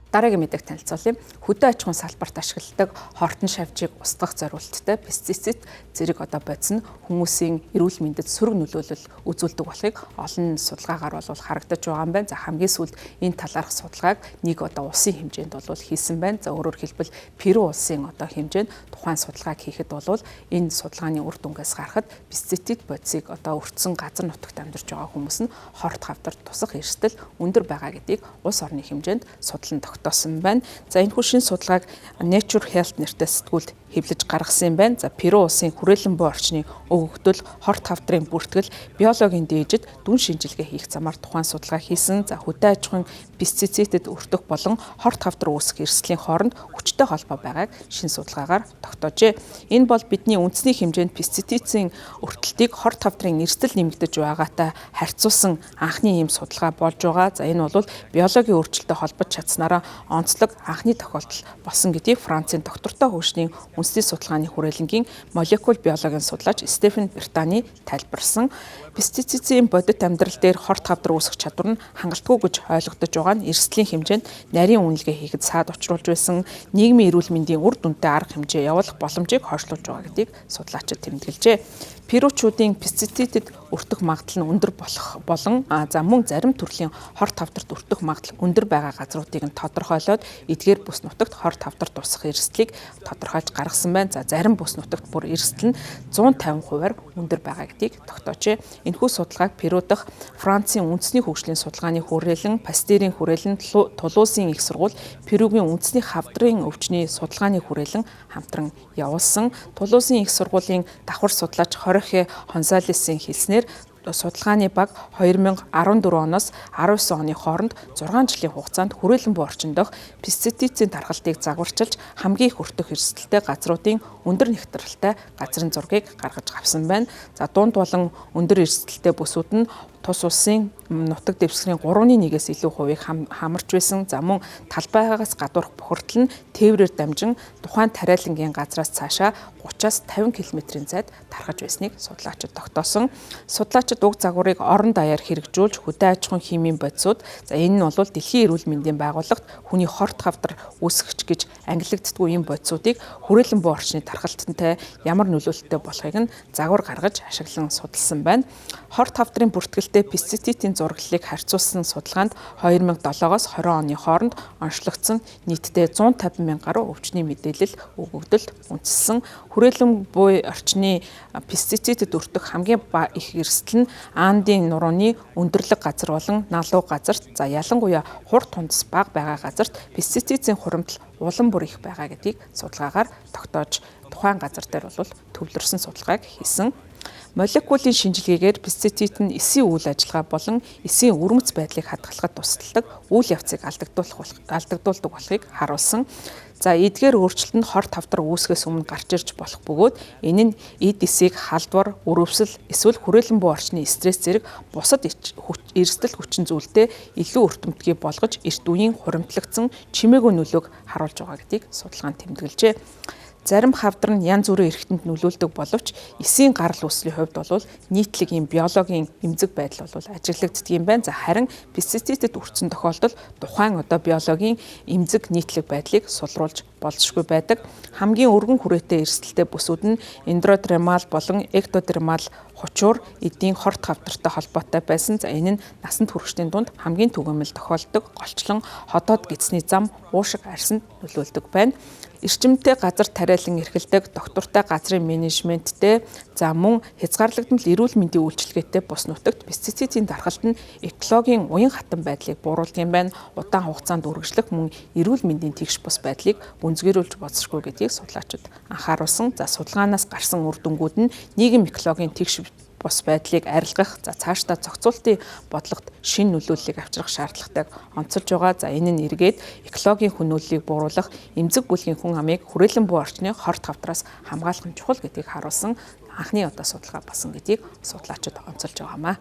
Дараагийн мэдээг танилцуулъя. Хөдөө аж ахуйн салбарт ашигладаг хортон шавжийг устгах зорилттой пестицид зэрэг бодис нь хүмүүсийн эрүүл мэндэд сөрөг нөлөөлөл үзүүлдэг болохыг олон судалгаагаар харагдаж байгаа юм байна. За хамгийн сүүлд энэ талаарх судалгааг нэг улсын хэмжээнд хийсэн байна. За өөрөөр хэлбэл Перу улсын хэмжээнд тухайн судалгааг хийхэд энэ судалгааны үр дүнгээс гарахад пестицид бодисыг өртсөн газар нутагт амьдарч байгаа хүмүүс нь хорт хавдарт тусах эрсдэл өндөр байгаа гэдгийг улс орны хэмжээнд судлан тогтоосон байна. За энэ шинэ судалгааг Nature Health нэртэй сэтгүүлд хэвлэж гаргасан юм байна. За Перу улсын хүрээлэн буй орчны өгөгдөл хорт хавдрын бүртгэл биологийн дээжид дүн шинжилгээ хийх замаар тухайн судалгаа хийсэн. За хөдөө аж ахуйн пестицидэд өртөх болон хорт хавдар үүсэх эрсдлийн хооронд хүчтэй холбоо байгааг шинэ судалгаагаар тогтоожээ. Энэ бол бидний үндэсний хэмжээнд пестицидийн өртөлтийг хорт хавдрын эрсдэл нэмэгдэж байгаатай харьцуулсан анхны ийм судалгаа болж байгаа. За энэ бол биологийн өөрчлөлтөд холбож чадсанараа онцлог анхны тохиолдол болсон гэдгийг Францын доктортой хөгжлийн үндэсний судалгааны хүрээлэнгийн молекул биологийн судлаач Стефан Бертани тайлбарлсан. Пестицидийн бодит амьдрал дээр хорт хавдар үүсэх чадвар нь хангалтгүй гэж ойлгогдож байгаа нь эрсдлийн хэмжээнд нарийн үнэлгээ хийхэд саад учруулж байсан нийгмийн эрүүл мэндийн үр дүнтэй арга хэмжээ явуулах боломжийг хойшлуулж байгаа гэдгийг судлаачид тэмдэглэжээ. Перучуудын пестицидд өртөх магадлал нь өндөр болон мөн зарим төрлийн хорт хавдарт өртөх магадлал өндөр байгаа газруудыг нь тодорхойлоод эдгээр бүс нутагт хорт хавдарт тусах эрсдлийг тодорхойлж гаргасан байна. За зарим бүс нутагт бүр эрсдэл нь 150%-аар өндөр байгаа гэдгийг тогтоожээ. Энэхүү судалгааг Перу дахь Францын үндэсний хөгжлийн судалгааны хүрээлэн, Пастерийн хүрээлэн, Тулуусын их сургууль, Перугийн үндэсний хавдрын өвчний судалгааны хүрээлэн хамтран явуулсан. Тулуусын их сургуулийн давхар судлаач Хорхе Хонсалесын хэлснээр судалгааны баг 2014 оноос 19 оны хооронд 6 жилийн хугацаанд хүрээлэн буй орчин дох пестицидийн тархалтыг загварчилж хамгийн их өртөх эрсдэлтэй газруудын өндөр нэгтрэлтэй газрын зургийг гаргаж авсан байна. За дунд болон өндөр эрсдэлтэй бүсүүд нь тус улсын нутаг дэвсгэрийн 3.1-ээс илүү хувийг хамарч байсан. За мөн талбайгаас гадуурх бохирдол нь тээврээр дамжин тухайн тариалангийн газраас цаашаа 30-аас 50 км-ийн зайд тархаж байсныг судлаачид тогтоосон. Судлаачид уг загварыг орон даяар хэрэгжүүлж хөдөө аж ахуйн химийн бодисууд энэ нь бол Дэлхийн эрүүл мэндийн байгууллагт хүний хорт хавдар үүсгэж гэж ангилагддаггүй ийм бодисуудыг хүрээлэн буй орчны тархалтантай ямар нөлөөлөлттэй болохыг нь загвар гаргаж ашиглан судалсан байна. Хорт хавдрын бүртгэлтэй пестицидийн зураглалыг харьцуулсан судалгаанд 2007-оос 20 оны хооронд онцлогдсон нийтдээ 150 мянган гаруй өвчний мэдээлэл өгөгдөлд үндэслэн хүрээлэн буй орчны пестицидд өртөх хамгийн их эрсдэл нь Андын нурууны өндөрлөг газар болон налуу газарт ялангуяа хурд тундас бага байгаа газарт пестицидийн хуримтлал улам бүр их байгаа гэдгийг судалгаагаар тогтоож тухайн газар дээр төвлөрсөн судалгааг хийсэн. Молекулын шинжилгээгээр пестицид нь эсийн үйл ажиллагаа болон эсийн өрмөц байдлыг хадгалахад тусалдаг үйл явцыг алдагдуулдаг болохыг харуулсан. За эдгээр өөрчлөлт нь хорт хавдар үүсгэхээс өмнө гарч ирж болох бөгөөд энэ нь эд эсийг халдвар, өрөвсөл, эсвэл хүрээлэн буй орчны стресс зэрэг бусад эрсдэл хүчин зүйлтэй илүү өртөмтгий болгож эрт үеийн хуримтлагдсан чимээгүй нөлөөг харуулж байгаа гэдгийг судалгаанд тэмдэглэжээ. Зарим хавдар нь янз бүрийн эрхтэнд нөлөөлдөг боловч эсийн гарал үүслийн хувьд бол нийтлэг юм биологийн эмзэг байдал ажиглагддаг юм байна. За харин пестицидд өртсөн тохиолдолд тухайн биологийн эмзэг нийтлэг байдлыг сулруулж болзошгүй байдаг. Хамгийн өргөн хүрээтэй эрсдэлтэй бүсүүд нь эндодермал болон эктодермал хучуур эдийн хорт хавдартай холбоотой байсан. За энэ нь насанд хүрэгчдийн дунд хамгийн түгээмэл тохиолдог голчлон ходоод гидсний зам уушиг арсанд нөлөөлдөг байна. Эрчимтэй газар тариалан эрхэлдэг, доктортой газрын менежменттэй, за мөн хязгаарлагдмал эрүүл мэндийн үйлчилгээтэй бус нутагт пестицидийн дархалт нь экологийн уян хатан байдлыг бууруулдаг юм байна. Удаан хугацаанд үргэлжлэх мөн эрүүл мэндийн тэгш бус байдлыг гүнзгийрүүлж болзошгүй гэдгийг судлаачид анхааруулсан. За судалгаанаас гарсан үр дүнгууд нь нийгэм экологийн тэгш бус байдлыг арилгах, цаашдаа зохицуултын бодлогот шин нөлөөллийг авчрах шаардлагатайг онцолж байгаа. За энэ нь эргээд экологийн хөнөөллийг бууруулах, эмзэг бүлгийн хүн амыг хүрээлэн буй орчны хорт хавдраас хамгаалах нь чухал гэдгийг харуулсан анхны судалгаа болсон гэдгийг судлаачид онцолж байгаамаа.